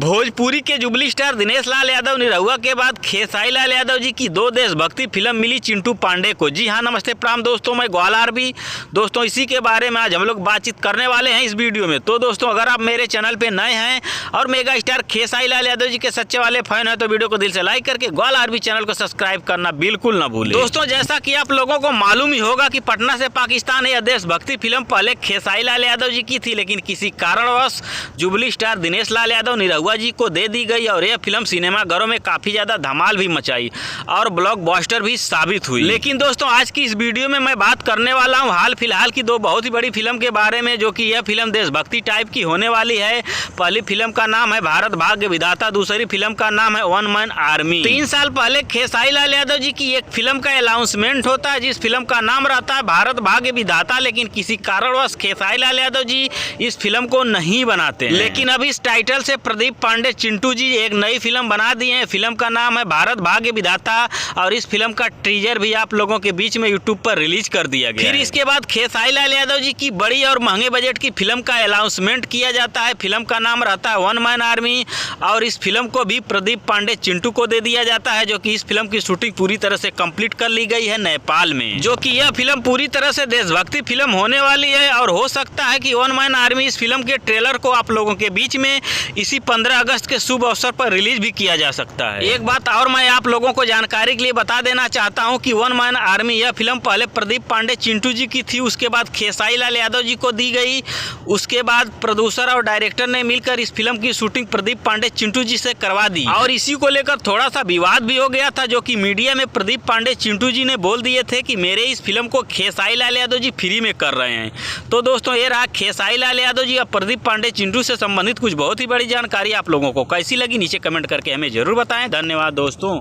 भोजपुरी के jubilee star Dinesh Lal Yadav Nirahua के बाद खेसारी लाल यादव जी की 2 देशभक्ति फिल्म मिली चिंटू पांडे को। जी हाँ, नमस्ते प्रणाम दोस्तों, मैं ग्वाल आरबी। दोस्तों, इसी के बारे में आज हम लोग बातचीत करने वाले हैं इस वीडियो में। तो दोस्तों, अगर आप मेरे चैनल पे नए हैं और मेगा स्टार खेसारी लाल यादव जी के सच्चे वाले फैन हैं तो वीडियो को दिल से लाइक करके ग्वाल आरबी चैनल को सब्सक्राइब करना बिल्कुल ना भूलें। दोस्तों, जैसा कि आप लोगों को मालूम ही होगा कि पटना से पाकिस्तान यह देशभक्ति फिल्म पहले खेसारी लाल यादव जी की थी, लेकिन किसी कारणवश जुबली स्टार दिनेश लाल यादव निरहुआ जी को दे दी गई और यह फिल्म सिनेमाघरों में काफी ज्यादा धमाल भी मचाई और ब्लॉकबस्टर भी साबित हुई। लेकिन दोस्तों, आज की इस वीडियो में मैं बात करने वाला हूं हाल फिलहाल की 2 बहुत ही बड़ी फिल्म के बारे में, जो कि यह फिल्म देशभक्ति टाइप की होने वाली है। पहली फिल्म का नाम है भारत भाग्य विधाता, दूसरी फिल्म का नाम है वन मैन आर्मी। 3 साल पहले खेसारी लाल यादव जी की एक फिल्म का अनाउंसमेंट होता है जिस फिल्म का नाम रहता है भारत भाग्य विधाता, लेकिन किसी कारणवश खेसारी लाल यादव जी इस फिल्म को नहीं बनाते। लेकिन अब इस टाइटल से प्रदीप पांडे चिंटू जी एक नई फिल्म बना दी है। फिल्म का नाम है भारत भाग्य विधाता और इस फिल्म का टीजर भी आप लोगों के बीच में यूट्यूब पर रिलीज कर दिया गया। फिर इसके बाद खेसारी लाल यादव जी की बड़ी और महंगे बजट की फिल्म का अनाउंसमेंट किया जाता है। फिल्म का नाम रहता है वन मैन आर्मी और इस फिल्म को भी प्रदीप पांडे चिंटू को दे दिया जाता है, जो कि इस फिल्म की शूटिंग पूरी तरह से कंप्लीट कर ली गई है नेपाल में। जो कि यह फिल्म पूरी तरह से देशभक्ति फिल्म होने वाली है और हो सकता है कि वन मैन आर्मी इस फिल्म के ट्रेलर को आप लोगों के बीच में इसी 15 अगस्त के शुभ अवसर पर रिलीज भी किया जा सकता है। एक बात और मैं आप लोगों को जानकारी के लिए बता देना चाहता हूं कि वन मैन आर्मी यह फिल्म पहले प्रदीप पांडे चिंटू जी की थी, उसके बाद खेसारी लाल यादव जी को दी गई। उसके बाद प्रोड्यूसर और डायरेक्टर ने मिलकर इस फिल्म की शूटिंग प्रदीप पांडे चिंटू जी से करवा दी और इसी को लेकर थोड़ा सा विवाद भी हो गया था, जो कि मीडिया में प्रदीप पांडे चिंटू जी ने बोल दिए थे कि मेरे इस फिल्म को खेसारी लाल यादव जी फ्री में कर रहे हैं। तो दोस्तों, ये रहा खेसारी लाल यादव जी और प्रदीप पांडे चिंटू से संबंधित कुछ बहुत ही बड़ी जानकारी। आप लोगों को कैसी लगी नीचे कमेंट करके हमें जरूर बताएं। धन्यवाद दोस्तों।